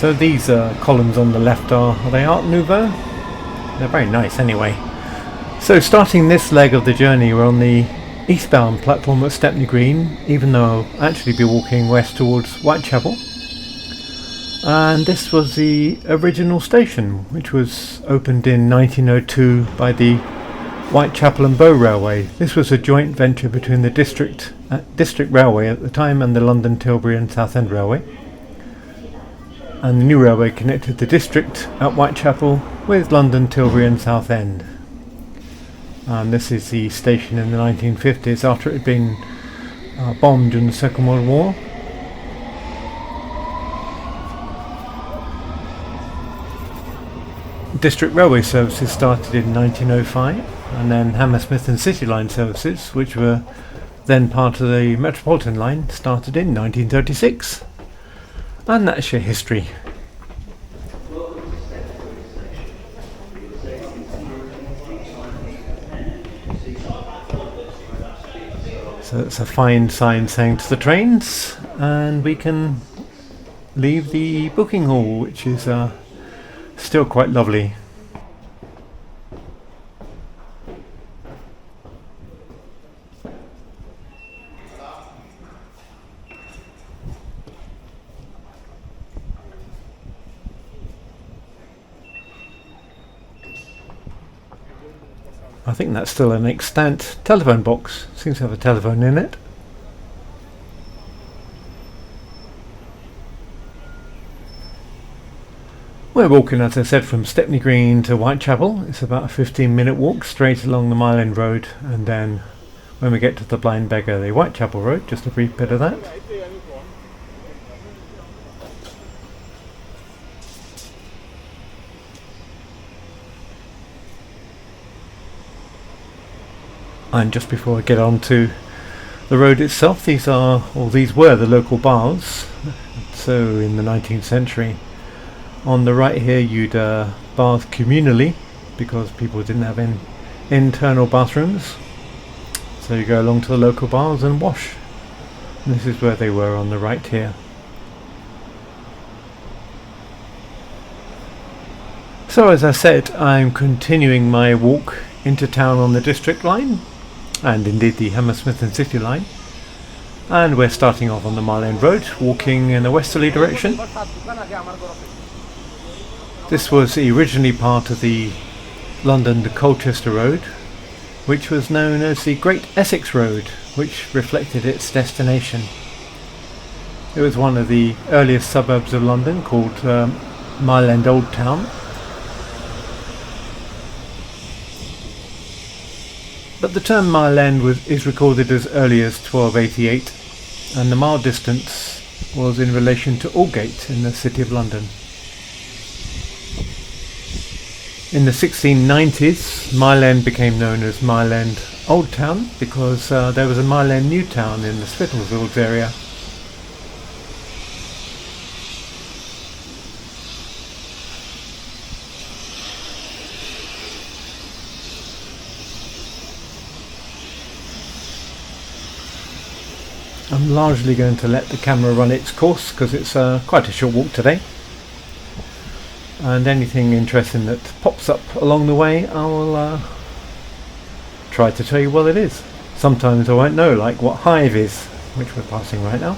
So these columns on the left are they Art Nouveau? They're very nice anyway. So starting this leg of the journey, we're on the eastbound platform at Stepney Green, even though I'll actually be walking west towards Whitechapel. And this was the original station, which was opened in 1902 by the Whitechapel and Bow Railway. This was a joint venture between the District Railway at the time and the London, Tilbury and Southend Railway. And the new railway connected the district at Whitechapel with London, Tilbury and Southend. And this is the station in the 1950s after it had been bombed in the Second World War. District Railway services started in 1905, and then Hammersmith and City Line services, which were then part of the Metropolitan Line, started in 1936. And that's your history. So it's a fine sign saying to the trains, and we can leave the booking hall, which is still quite lovely. I think that's still an extant telephone box. Seems to have a telephone in it. We're walking, as I said, from Stepney Green to Whitechapel. It's about a 15-minute walk straight along the Mile End Road, and then when we get to the Blind Beggar, the Whitechapel Road, just a brief bit of that. And just before I get on to the road itself, these were the local baths. So in the 19th century, on the right here you'd bath communally because people didn't have internal bathrooms. So you go along to the local baths and wash. And this is where they were on the right here. So as I said, I'm continuing my walk into town on the District Line, and indeed the Hammersmith and City Line, and we're starting off on the Mile End Road, walking in a westerly direction. This was originally part of the London to Colchester Road, which was known as the Great Essex Road, which reflected its destination. It was one of the earliest suburbs of London, called Mile End Old Town. But the term Mile End is recorded as early as 1288, and the mile distance was in relation to Aldgate in the City of London. In the 1690s, Mile End became known as Mile End Old Town because there was a Mile End New Town in the Spitalfields area. I'm largely going to let the camera run its course because it's quite a short walk today, and anything interesting that pops up along the way I will try to tell you what it is. Sometimes I won't know, like what Hive is, which we're passing right now.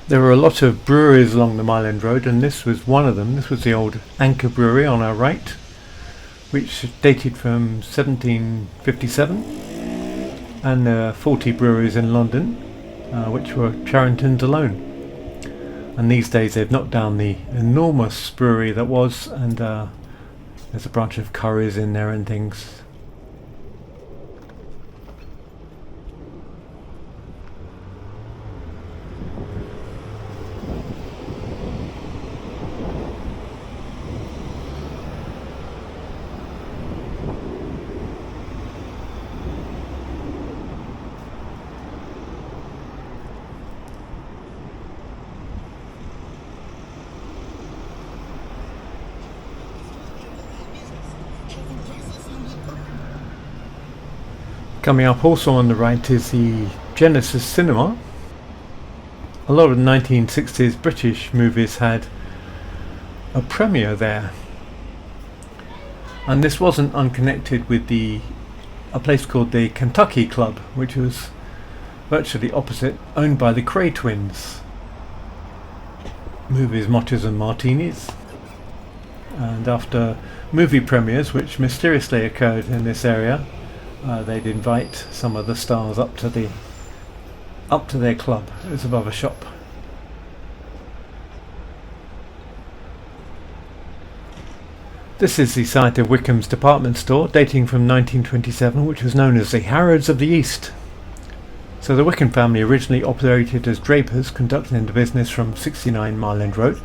There were a lot of breweries along the Mile End Road, and this was one of them. This was the old Anchor Brewery on our right, which dated from 1757, and there are 40 breweries in London, which were Charrington's alone. And these days they've knocked down the enormous brewery that was, and there's a branch of Currys in there and things. Coming up also on the right is the Genesis Cinema. A lot of 1960s British movies had a premiere there, and this wasn't unconnected with a place called the Kentucky Club, which was virtually opposite, owned by the Cray twins. Movies, mocktails and martinis. And after movie premieres, which mysteriously occurred in this area, they'd invite some of the stars up to their club. It was above a shop. This is the site of Wickham's department store, dating from 1927, which was known as the Harrods of the East. So the Wickham family originally operated as drapers, conducting the business from 69 Mile End Road,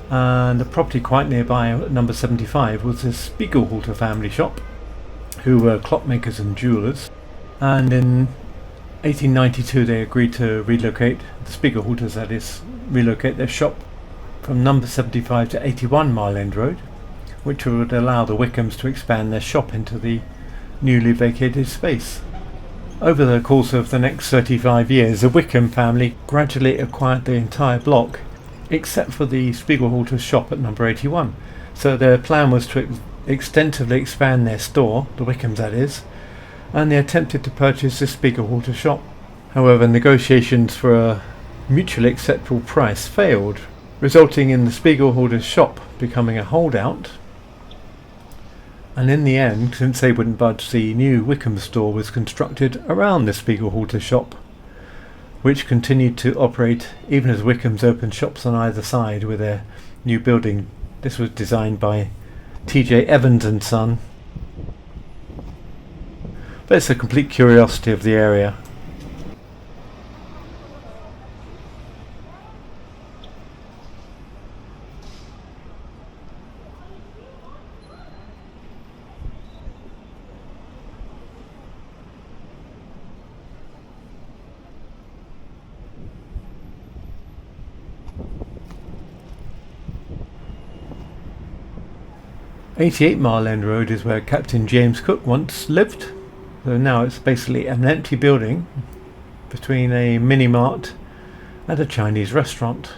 and the property quite nearby at number 75 was the Spiegelhalter family shop, who were clockmakers and jewellers. And in 1892 they agreed to relocate, the Spiegelhalters that is, relocate their shop from number 75 to 81 Mile End Road, which would allow the Wickhams to expand their shop into the newly vacated space. Over the course of the next 35 years, the Wickham family gradually acquired the entire block, except for the Spiegelhalter shop at number 81. So their plan was to extensively expand their store, the Wickhams that is, and they attempted to purchase the Spiegelhalter shop. However, negotiations for a mutually acceptable price failed, resulting in the Spiegelhalter shop becoming a holdout. And in the end, since they wouldn't budge, the new Wickham store was constructed around the Spiegelhalter shop, which continued to operate even as Wickham's opened shops on either side with their new building. This was designed by T.J. Evans and Son. But it's a complete curiosity of the area. "88 Mile End Road is where Captain James Cook once lived, so now it's basically an empty building between a mini-mart and a Chinese restaurant."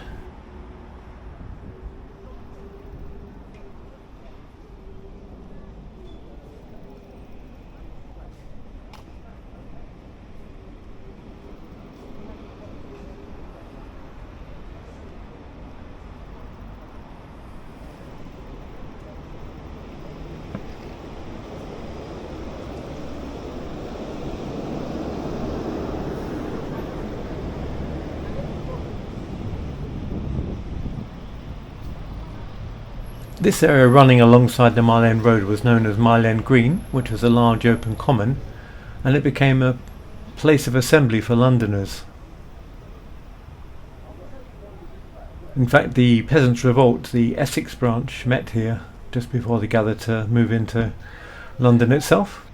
This area running alongside the Mile End Road was known as Mile End Green, which was a large open common, and it became a place of assembly for Londoners. In fact, the Peasants' Revolt, the Essex branch, met here just before they gathered to move into London itself.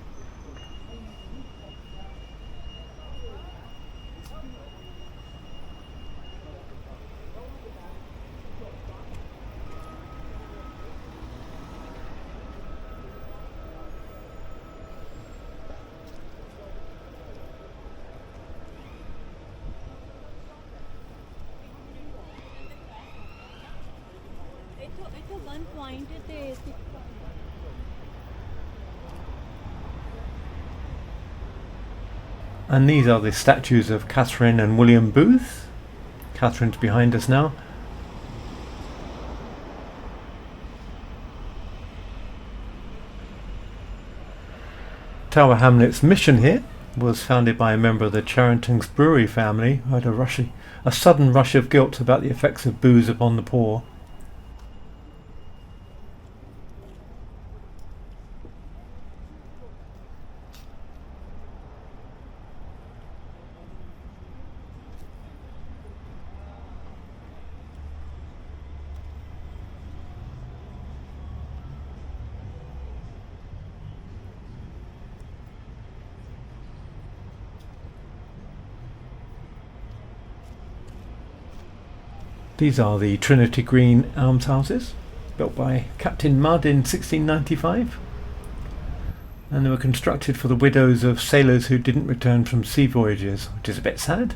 And these are the statues of Catherine and William Booth. Catherine's behind us now. Tower Hamlet's mission here was founded by a member of the Charrington's Brewery family who had a sudden rush of guilt about the effects of booze upon the poor. These are the Trinity Green almshouses, built by Captain Mudd in 1695. and they were constructed for the widows of sailors who didn't return from sea voyages, which is a bit sad.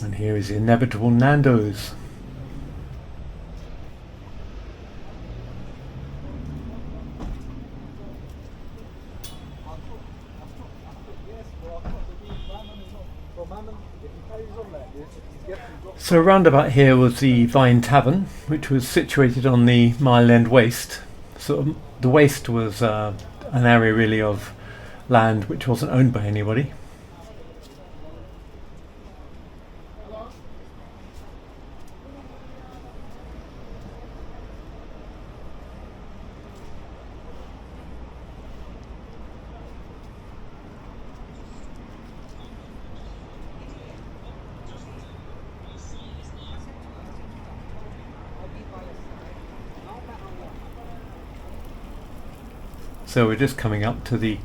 And here is the inevitable Nando's. So round about here was the Vine Tavern, which was situated on the Mile End Waste. So the waste was an area really of land which wasn't owned by anybody. So we're just coming up to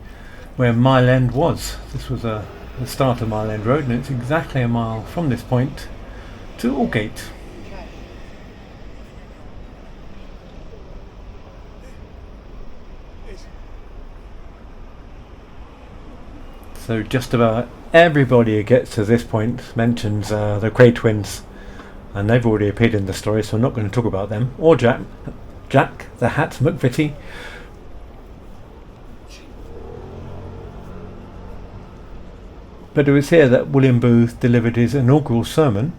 where Mile End was. This was the start of Mile End Road, and it's exactly a mile from this point to Aldgate. So just about everybody who gets to this point mentions the Cray twins, and they've already appeared in the story, so I'm not going to talk about them. Or Jack the Hat McVitie. But it was here that William Booth delivered his inaugural sermon.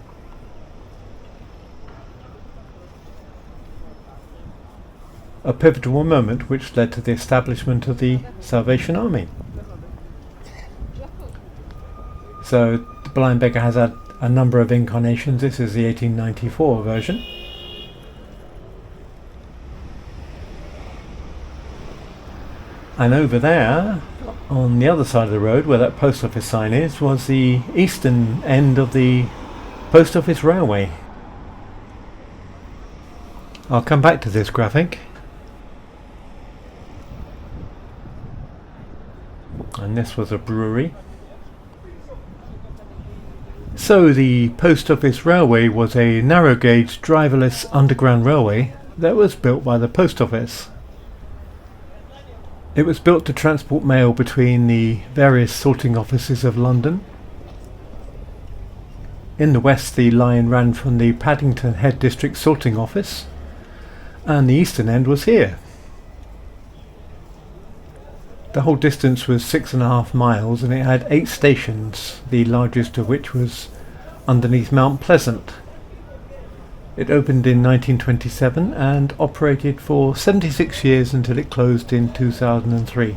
A pivotal moment which led to the establishment of the Salvation Army. So the Blind Beggar has had a number of incarnations. This is the 1894 version. And over there, on the other side of the road where that post office sign is, was the eastern end of the post office railway. I'll come back to this graphic. And this was a brewery. So the post office railway was a narrow gauge driverless underground railway that was built by the post office. It was built to transport mail between the various sorting offices of London. In the west, the line ran from the Paddington Head District Sorting Office, and the eastern end was here. The whole distance was 6.5 miles, and it had 8 stations, the largest of which was underneath Mount Pleasant. It opened in 1927 and operated for 76 years until it closed in 2003.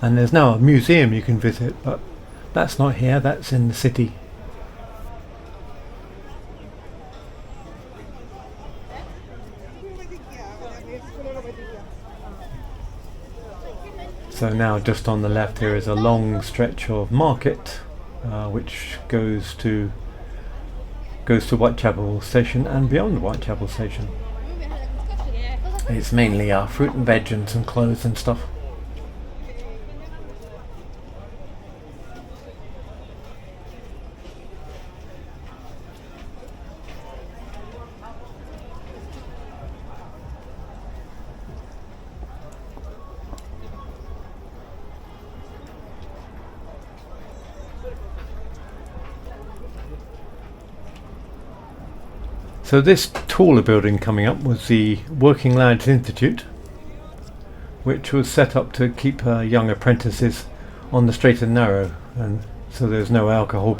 And there's now a museum you can visit, but that's not here, that's in the city. So now just on the left here is a long stretch of market which goes to Whitechapel station and beyond Whitechapel station. It's mainly fruit and veg and some clothes and stuff. So this taller building coming up was the Working Lads Institute, which was set up to keep young apprentices on the straight and narrow, and so there's no alcohol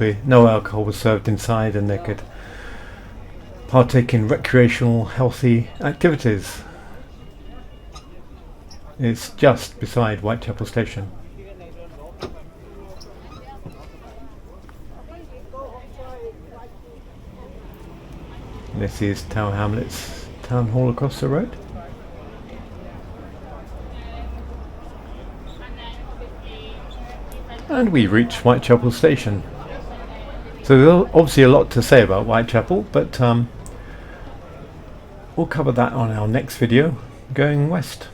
was served inside, and they could partake in recreational healthy activities. It's just beside Whitechapel station. This is Tower Hamlets Town Hall across the road. And we've reached Whitechapel station. So there's obviously a lot to say about Whitechapel, but we'll cover that on our next video going west.